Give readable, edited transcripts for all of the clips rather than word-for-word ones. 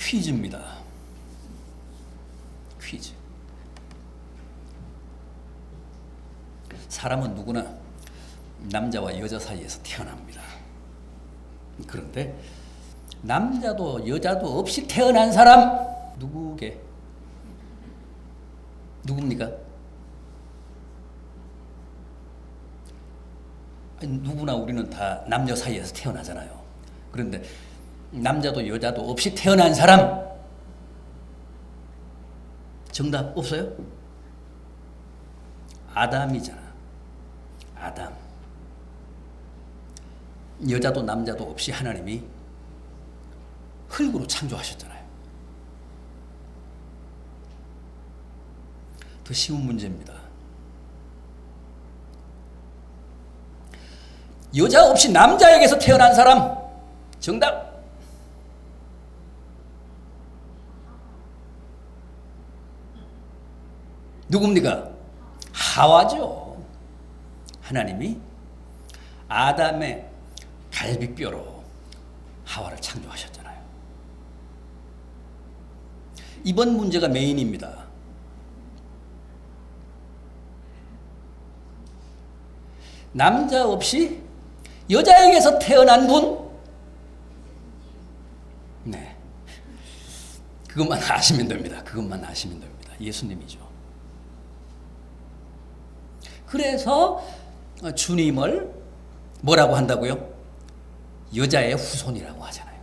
퀴즈입니다. 퀴즈. 사람은 누구나 남자와 여자 사이에서 태어납니다. 그런데 남자도 여자도 없이 태어난 사람 누굽니까? 아니, 누구나 우리는 다 남녀 사이에서 태어나잖아요. 그런데 남자도 여자도 없이 태어난 사람 정답 없어요? 아담이잖아. 아담. 여자도 남자도 없이 하나님이 흙으로 창조하셨잖아요. 더 쉬운 문제입니다. 여자 없이 남자에게서 태어난 사람 정답. 누굽니까? 하와죠. 하나님이 아담의 갈비뼈로 하와를 창조하셨잖아요. 이번 문제가 메인입니다. 남자 없이 여자에게서 태어난 분? 네. 그것만 아시면 됩니다. 그것만 아시면 됩니다. 예수님이죠. 그래서 주님을 뭐라고 한다고요? 여자의 후손이라고 하잖아요.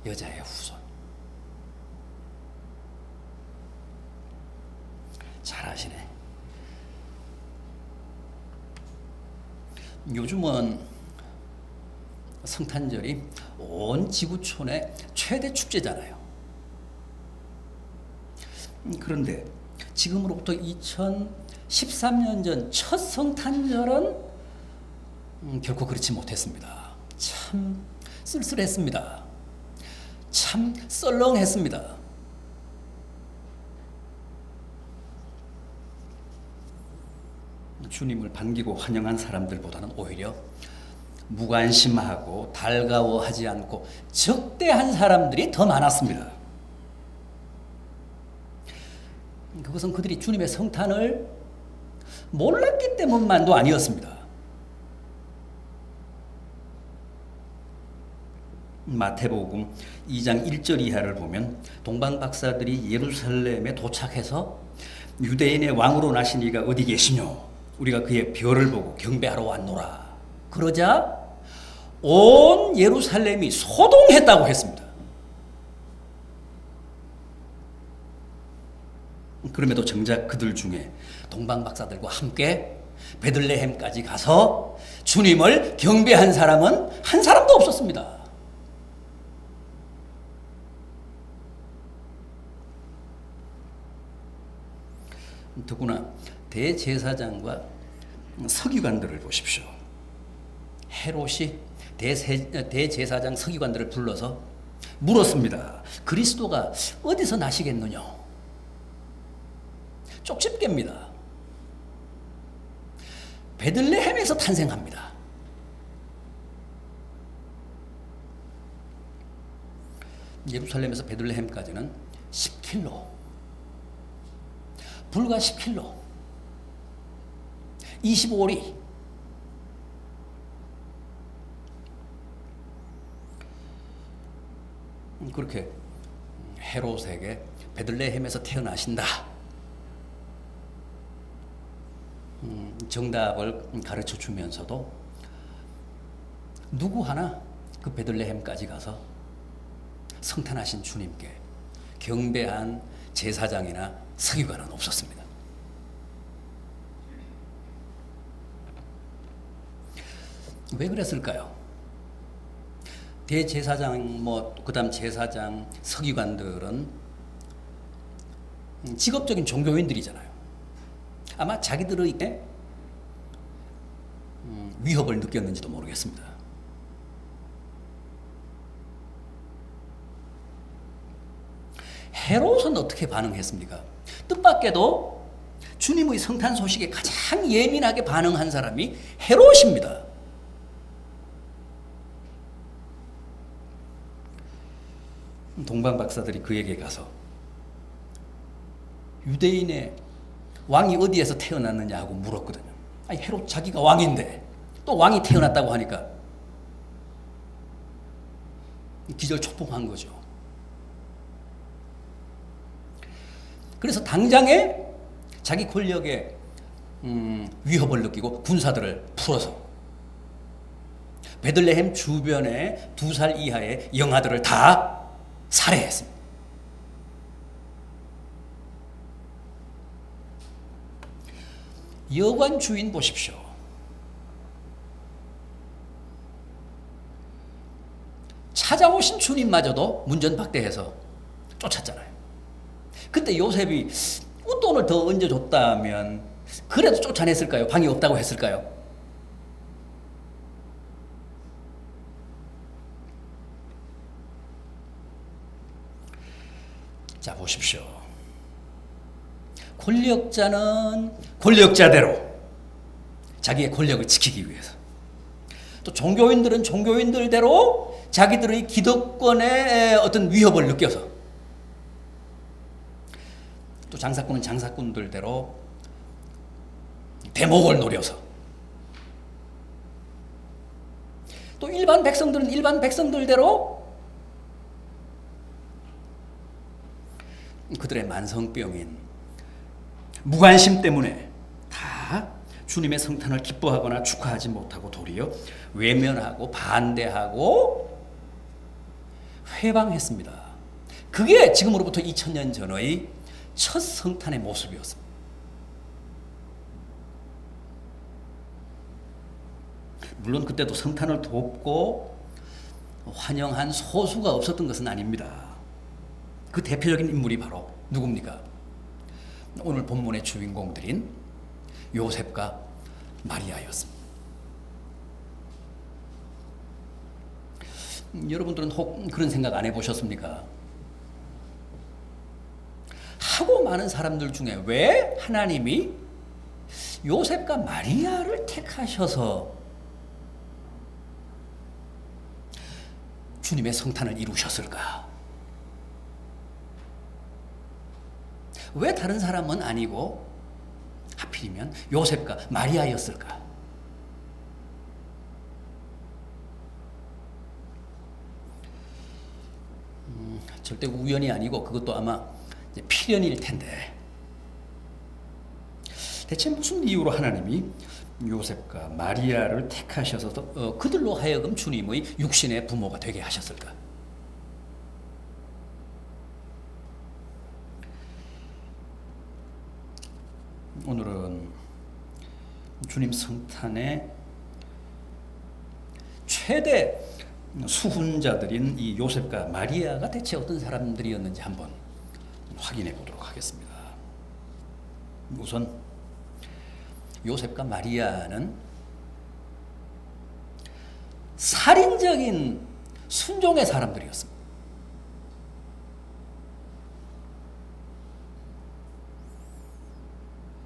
여자의 후손. 잘하시네. 요즘은 성탄절이 온 지구촌의 최대 축제잖아요. 그런데 지금으로부터 2013년 전 첫 성탄절은 결코 그렇지 못했습니다. 참 쓸쓸했습니다. 참 썰렁했습니다. 주님을 반기고 환영한 사람들보다는 오히려 무관심하고 달가워하지 않고 적대한 사람들이 더 많았습니다. 그것은 그들이 주님의 성탄을 몰랐기 때문만도 아니었습니다. 마태복음 2장 1절 이하를 보면 동방박사들이 예루살렘에 도착해서 유대인의 왕으로 나신 이가 어디 계시뇨? 우리가 그의 별을 보고 경배하러 왔노라. 그러자 온 예루살렘이 소동했다고 했습니다. 그럼에도 정작 그들 중에 동방박사들과 함께 베들레헴까지 가서 주님을 경배한 사람은 한 사람도 없었습니다. 더구나 대제사장과 서기관들을 보십시오. 헤롯이 대제사장 서기관들을 불러서 물었습니다. 그리스도가 어디서 나시겠느냐? 쪽집게입니다. 베들레헴에서 탄생합니다. 예루살렘에서 베들레헴까지는 10km. 불과 10km. 25리. 그렇게 헤롯에게 베들레헴에서 태어나신다. 정답을 가르쳐 주면서도 누구 하나 그 베들레헴까지 가서 성탄하신 주님께 경배한 제사장이나 서기관은 없었습니다. 왜 그랬을까요? 대제사장, 그다음 제사장, 서기관들은 직업적인 종교인들이잖아요. 아마 자기들에게 위협을 느꼈는지도 모르겠습니다. 헤롯은 어떻게 반응했습니까? 뜻밖에도 주님의 성탄 소식에 가장 예민하게 반응한 사람이 헤롯입니다. 동방 박사들이 그에게 가서 유대인의 왕이 어디에서 태어났느냐 하고 물었거든요. 아니 헤롯 자기가 왕인데 또 왕이 태어났다고 하니까 기절초풍한 거죠. 그래서 당장에 자기 권력에 위협을 느끼고 군사들을 풀어서 베들레헴 주변의 2살 이하의 영아들을 다 살해했습니다. 여관 주인 보십시오. 찾아오신 주님마저도 문전박대해서 쫓았잖아요. 그때 요셉이 웃돈을 더 얹어줬다면 그래도 쫓아냈을까요? 방이 없다고 했을까요? 자, 보십시오. 권력자는 권력자대로 자기의 권력을 지키기 위해서, 또 종교인들은 종교인들대로 자기들의 기득권에 어떤 위협을 느껴서, 또 장사꾼은 장사꾼들대로 대목을 노려서, 또 일반 백성들은 일반 백성들대로 그들의 만성병인 무관심 때문에 다 주님의 성탄을 기뻐하거나 축하하지 못하고 도리어 외면하고 반대하고 회방했습니다. 그게 지금으로부터 2000년 전의 첫 성탄의 모습이었습니다. 물론 그때도 성탄을 돕고 환영한 소수가 없었던 것은 아닙니다. 그 대표적인 인물이 바로 누굽니까? 오늘 본문의 주인공들인 요셉과 마리아였습니다. 여러분들은 혹 그런 생각 안 해보셨습니까? 하고 많은 사람들 중에 왜 하나님이 요셉과 마리아를 택하셔서 주님의 성탄을 이루셨을까? 왜 다른 사람은 아니고 하필이면 요셉과 마리아였을까? 절대 우연이 아니고 그것도 아마 필연일 텐데, 대체 무슨 이유로 하나님이 요셉과 마리아를 택하셔서 그들로 하여금 주님의 육신의 부모가 되게 하셨을까? 오늘은 주님 성탄의 최대 수훈자들인 이 요셉과 마리아가 대체 어떤 사람들이었는지 한번 확인해 보도록 하겠습니다. 우선 요셉과 마리아는 살인적인 순종의 사람들이었습니다.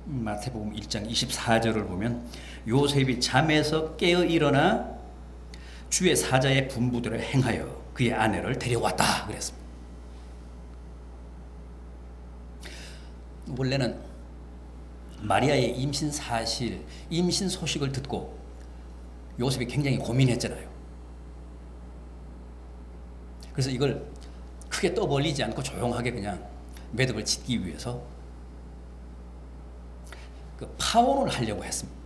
마태복음 1장 24절을 보면 요셉이 잠에서 깨어 일어나 주의 사자의 분부대로 행하여 그의 아내를 데려왔다 그랬습니다. 원래는 마리아의 임신 사실, 임신 소식을 듣고 요셉이 굉장히 고민했잖아요. 그래서 이걸 크게 떠벌리지 않고 조용하게 그냥 매듭을 짓기 위해서 그 파혼을 하려고 했습니다.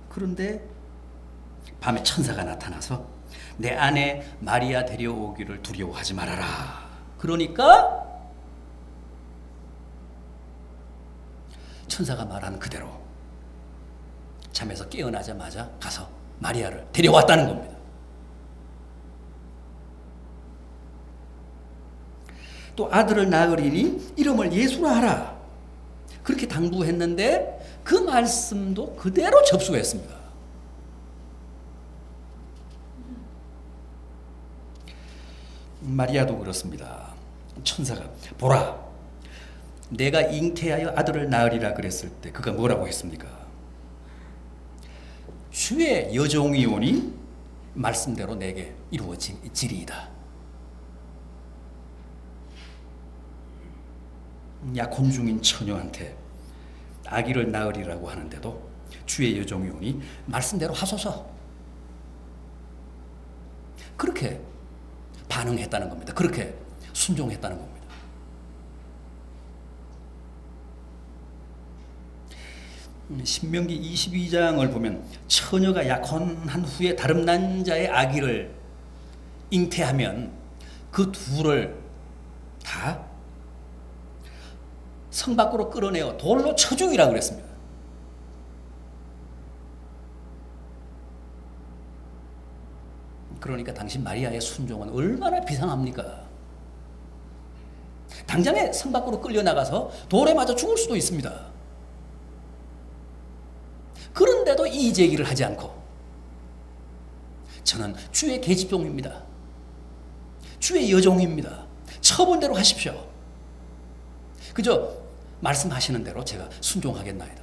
그런데 밤에 천사가 나타나서 내 아내 마리아 데려오기를 두려워하지 말아라. 그러니까 천사가 말한 그대로 잠에서 깨어나자마자 가서 마리아를 데려왔다는 겁니다. 또 아들을 낳으리니 이름을 예수라 하라. 그렇게 당부했는데 그 말씀도 그대로 접수했습니다. 마리아도 그렇습니다. 천사가 보라, 내가 잉태하여 아들을 낳으리라 그랬을 때 그가 뭐라고 했습니까? 주의 여종이 오니 말씀대로 내게 이루어지리이다. 약혼 중인 처녀한테 아기를 낳으리라고 하는데도 주의 여종이 오니 말씀대로 하소서. 그렇게 반응했다는 겁니다. 그렇게 순종했다는 겁니다. 신명기 22장을 보면 처녀가 약혼한 후에 다른 남자의 아기를 잉태하면 그 둘을 다 성 밖으로 끌어내어 돌로 쳐 죽이라고 그랬습니다. 그러니까 당신 마리아의 순종은 얼마나 비상합니까? 당장에 성 밖으로 끌려나가서 돌에 맞아 죽을 수도 있습니다. 그런데도 이의 제기를 하지 않고 저는 주의 계집종입니다. 주의 여종입니다. 처분 대로 하십시오. 그저 말씀하시는 대로 제가 순종하겠나이다.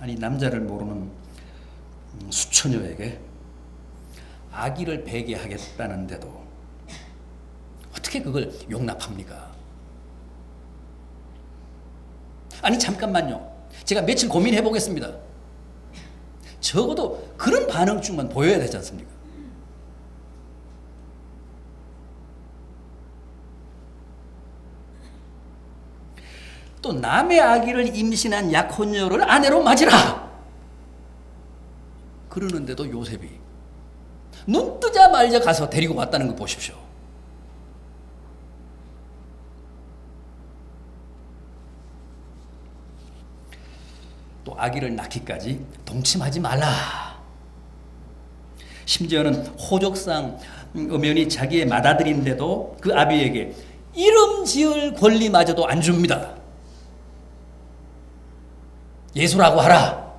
아니, 남자를 모르는 수처녀에게 아기를 베게 하겠다는데도 어떻게 그걸 용납합니까? 아니, 잠깐만요. 제가 며칠 고민해 보겠습니다. 적어도 그런 반응쯤은 보여야 되지 않습니까? 또 남의 아기를 임신한 약혼녀를 아내로 맞으라 그러는데도 요셉이 눈 뜨자마자 가서 데리고 왔다는 거 보십시오. 또 아기를 낳기까지 동침하지 말라. 심지어는 호족상 엄연히 자기의 맏아들인데도 그 아비에게 이름 지을 권리마저도 안 줍니다. 예수라고 하라.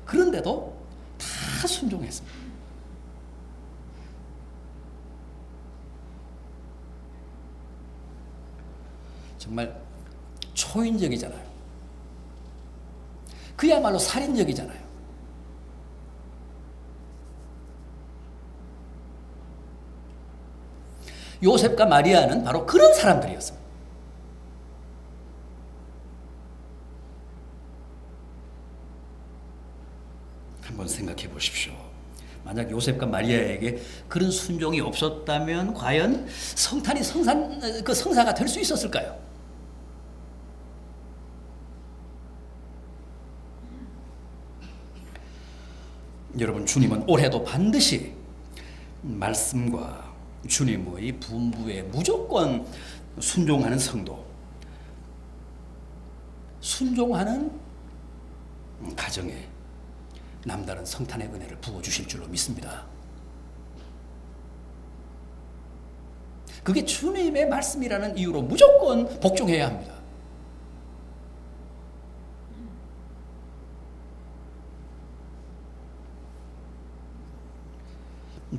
그런데도 다 순종했습니다. 정말 초인적이잖아요. 그야말로 살인적이잖아요. 요셉과 마리아는 바로 그런 사람들이었습니다. 한번 생각해 보십시오. 만약 요셉과 마리아에게 그런 순종이 없었다면 과연 성탄이 성사가 될 수 있었을까요? 여러분, 주님은 올해도 반드시 말씀과 주님의 분부에 무조건 순종하는 성도, 순종하는 가정에 남다른 성탄의 은혜를 부어주실 줄로 믿습니다. 그게 주님의 말씀이라는 이유로 무조건 복종해야 합니다.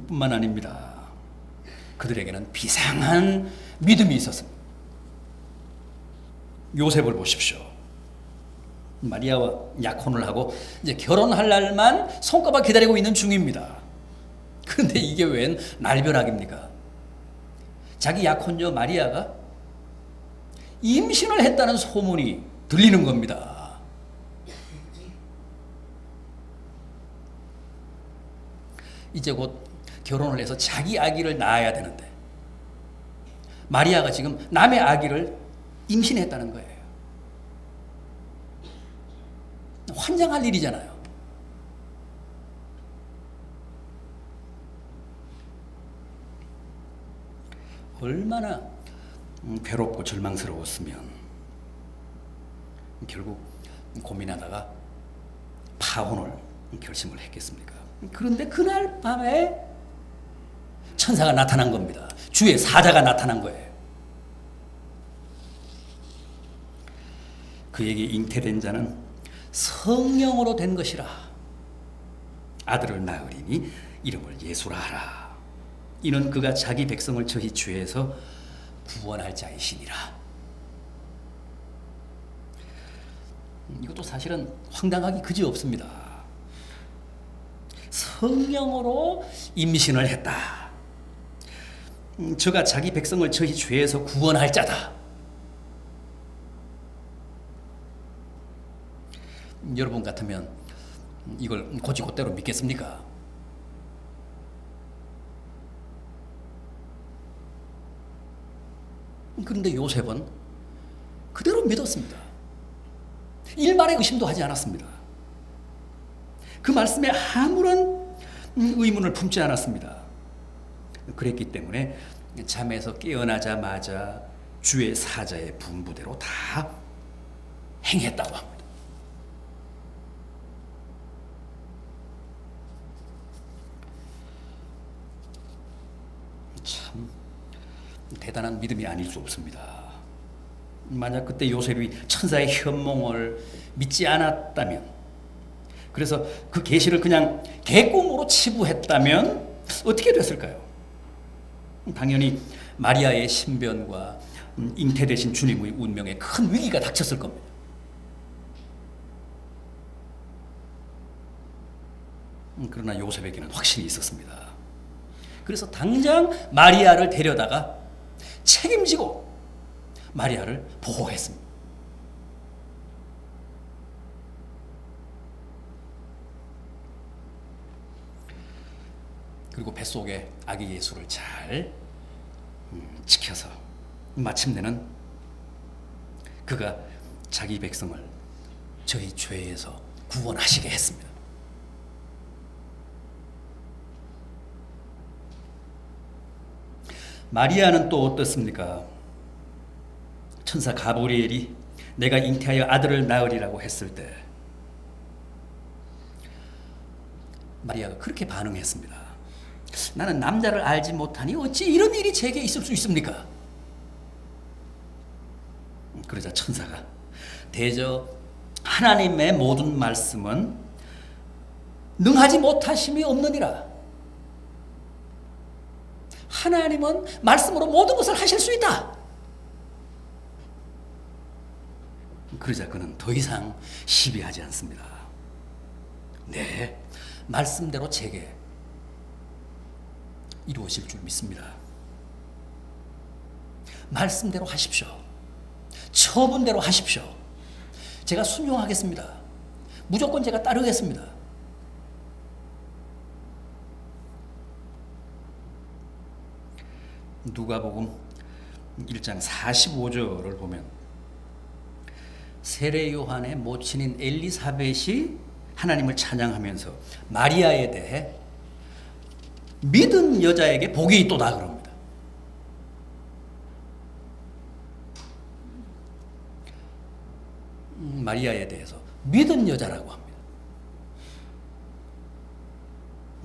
뿐만 아닙니다. 그들에게는 비상한 믿음이 있었습니다. 요셉을 보십시오. 마리아와 약혼을 하고 이제 결혼할 날만 손꼽아 기다리고 있는 중입니다. 그런데 이게 웬 날벼락입니까? 자기 약혼녀 마리아가 임신을 했다는 소문이 들리는 겁니다. 이제 곧 결혼을 해서 자기 아기를 낳아야 되는데 마리아가 지금 남의 아기를 임신했다는 거예요. 환장할 일이잖아요. 얼마나 괴롭고 절망스러웠으면 결국 고민하다가 파혼을 결심을 했겠습니까? 그런데 그날 밤에 천사가 나타난 겁니다. 주의 사자가 나타난 거예요. 그에게 잉태된 자는 성령으로 된 것이라. 아들을 낳으리니 이름을 예수라 하라. 이는 그가 자기 백성을 저희 죄에서 구원할 자이시니라. 이것도 사실은 황당하기 그지없습니다. 성령으로 임신을 했다. 저가 자기 백성을 저희 죄에서 구원할 자다. 여러분 같으면 이걸 곧이곧대로 믿겠습니까? 그런데 요셉은 그대로 믿었습니다. 일말의 의심도 하지 않았습니다. 그 말씀에 아무런 의문을 품지 않았습니다. 그랬기 때문에 잠에서 깨어나자마자 주의 사자의 분부대로 다 행했다고 합니다. 참 대단한 믿음이 아닐 수 없습니다. 만약 그때 요셉이 천사의 현몽을 믿지 않았다면, 그래서 그 계시를 그냥 개꿈으로 치부했다면 어떻게 됐을까요? 당연히 마리아의 신변과 잉태되신 주님의 운명에 큰 위기가 닥쳤을 겁니다. 그러나 요셉에게는 확신이 있었습니다. 그래서 당장 마리아를 데려다가 책임지고 마리아를 보호했습니다. 그리고 뱃속에 아기 예수를 잘 지켜서 마침내는 그가 자기 백성을 저희 죄에서 구원하시게 했습니다. 마리아는 또 어떻습니까? 천사 가브리엘이 내가 잉태하여 아들을 낳으리라고 했을 때 마리아가 그렇게 반응했습니다. 나는 남자를 알지 못하니 어찌 이런 일이 제게 있을 수 있습니까? 그러자 천사가 대저 하나님의 모든 말씀은 능하지 못하심이 없느니라. 하나님은 말씀으로 모든 것을 하실 수 있다. 그러자 그는 더 이상 시비하지 않습니다. 네, 말씀대로 제게 이루어질 줄 믿습니다. 말씀대로 하십시오. 처분대로 하십시오. 제가 순종하겠습니다. 무조건 제가 따르겠습니다. 누가복음 1장 45절을 보면 세례 요한의 모친인 엘리사벳이 하나님을 찬양하면서 마리아에 대해 믿은 여자에게 복이 있도다 그럽니다. 마리아에 대해서 믿은 여자라고 합니다.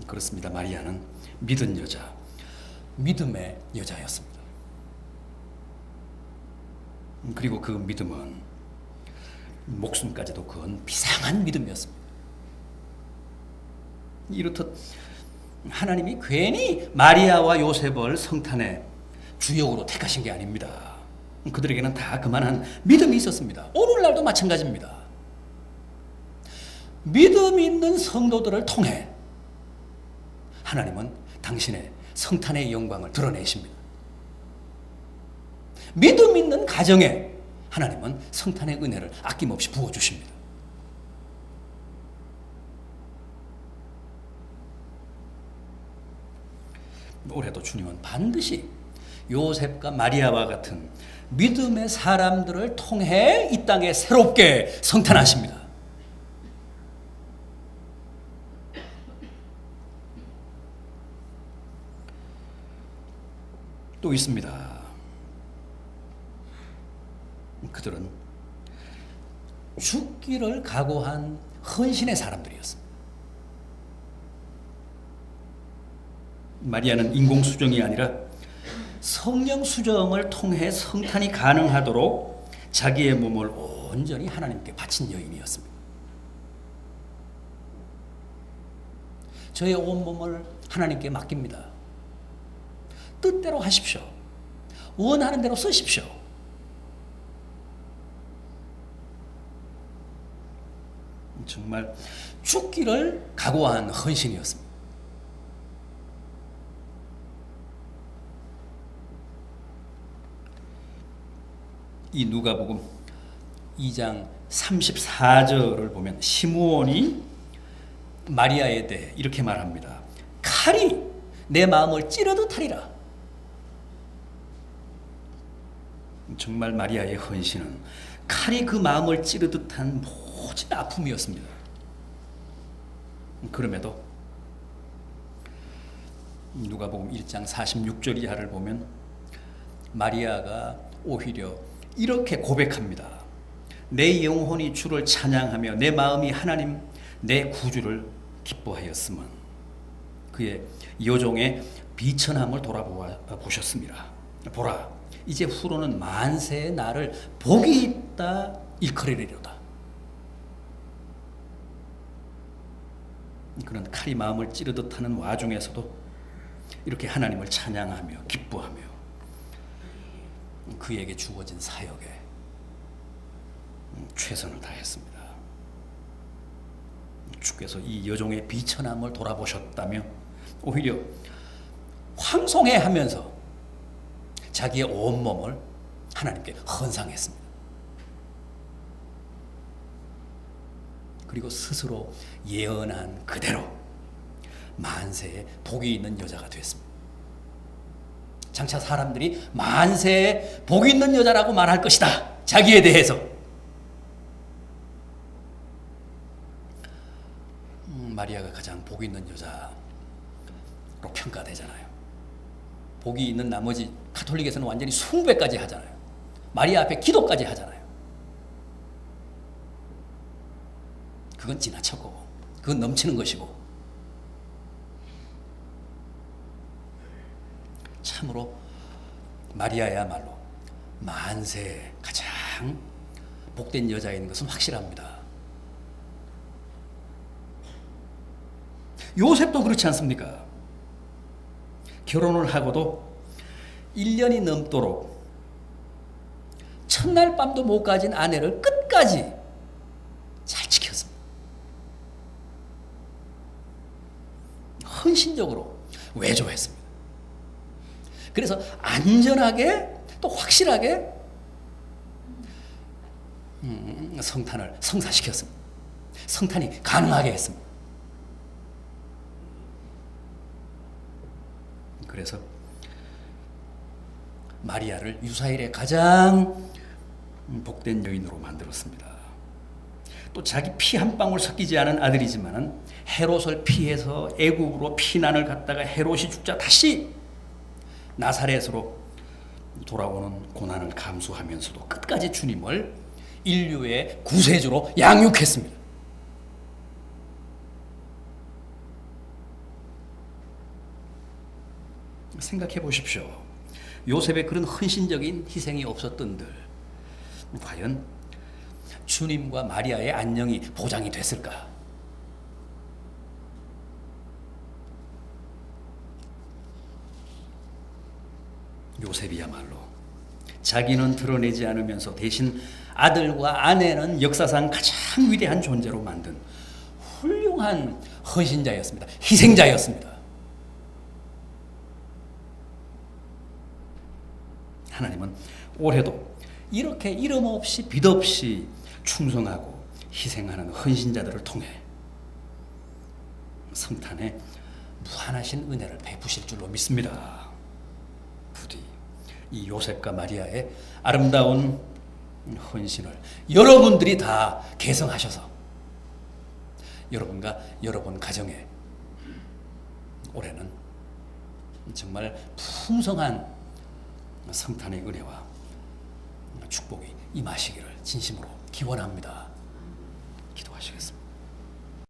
그렇습니다. 마리아는 믿은 여자, 믿음의 여자였습니다. 그리고 그 믿음은 목숨까지도 건 비상한 믿음이었습니다. 이렇듯 하나님이 괜히 마리아와 요셉을 성탄의 주역으로 택하신 게 아닙니다. 그들에게는 다 그만한 믿음이 있었습니다. 오늘날도 마찬가지입니다. 믿음 있는 성도들을 통해 하나님은 당신의 성탄의 영광을 드러내십니다. 믿음 있는 가정에 하나님은 성탄의 은혜를 아낌없이 부어주십니다. 올해도 주님은 반드시 요셉과 마리아와 같은 믿음의 사람들을 통해 이 땅에 새롭게 성탄하십니다. 또 있습니다. 그들은 죽기를 각오한 헌신의 사람들이었습니다. 마리아는 인공수정이 아니라 성령수정을 통해 성탄이 가능하도록 자기의 몸을 온전히 하나님께 바친 여인이었습니다. 저의 온몸을 하나님께 맡깁니다. 뜻대로 하십시오. 원하는 대로 쓰십시오. 정말 죽기를 각오한 헌신이었습니다. 이 누가복음 2장 34절을 보면 시므온이 마리아에 대해 이렇게 말합니다. 칼이 내 마음을 찌르듯 하리라. 정말 마리아의 헌신은 칼이 그 마음을 찌르듯한 모진 아픔이었습니다. 그럼에도 누가복음 1장 46절 이하를 보면 마리아가 오히려 이렇게 고백합니다. 내 영혼이 주를 찬양하며 내 마음이 하나님 내 구주를 기뻐하였으면 그의 여종의 비천함을 돌아보셨습니다. 보라, 이제 후로는 만세의 나를 복이 있다 일컬으리로다. 그런 칼이 마음을 찌르듯 하는 와중에서도 이렇게 하나님을 찬양하며 기뻐하며 그에게 주어진 사역에 최선을 다했습니다. 주께서 이 여종의 비천함을 돌아보셨다며 오히려 황송해하면서 자기의 온몸을 하나님께 헌상했습니다. 그리고 스스로 예언한 그대로 만세에 복이 있는 여자가 됐습니다. 장차 사람들이 만세에 복이 있는 여자라고 말할 것이다. 자기에 대해서. 마리아가 가장 복이 있는 여자로 평가되잖아요. 복이 있는 나머지 가톨릭에서는 완전히 숭배까지 하잖아요. 마리아 앞에 기도까지 하잖아요. 그건 지나쳤고 그건 넘치는 것이고 참으로 마리아야말로 만세에 가장 복된 여자인 것은 확실합니다. 요셉도 그렇지 않습니까? 결혼을 하고도 1년이 넘도록 첫날 밤도 못 가진 아내를 끝까지 잘 지켰습니다. 헌신적으로 외조했습니다. 그래서 안전하게 또 확실하게 성탄을 성사시켰습니다. 성탄이 가능하게 했습니다. 그래서 마리아를 유사일의 가장 복된 여인으로 만들었습니다. 또 자기 피 한 방울 섞이지 않은 아들이지만은 헤롯을 피해서 애국으로 피난을 갔다가 헤롯이 죽자 다시 나사렛으로 돌아오는 고난을 감수하면서도 끝까지 주님을 인류의 구세주로 양육했습니다. 생각해 보십시오. 요셉의 그런 헌신적인 희생이 없었던들 과연 주님과 마리아의 안녕이 보장이 됐을까? 요셉이야말로 자기는 드러내지 않으면서 대신 아들과 아내는 역사상 가장 위대한 존재로 만든 훌륭한 헌신자였습니다. 희생자였습니다. 하나님은 올해도 이렇게 이름 없이 빛 없이 충성하고 희생하는 헌신자들을 통해 성탄에 무한하신 은혜를 베푸실 줄로 믿습니다. 부디 이 요셉과 마리아의 아름다운 헌신을 여러분들이 다 계승하셔서 여러분과 여러분 가정에 올해는 정말 풍성한 성탄의 은혜와 축복이 임하시기를 진심으로 기원합니다.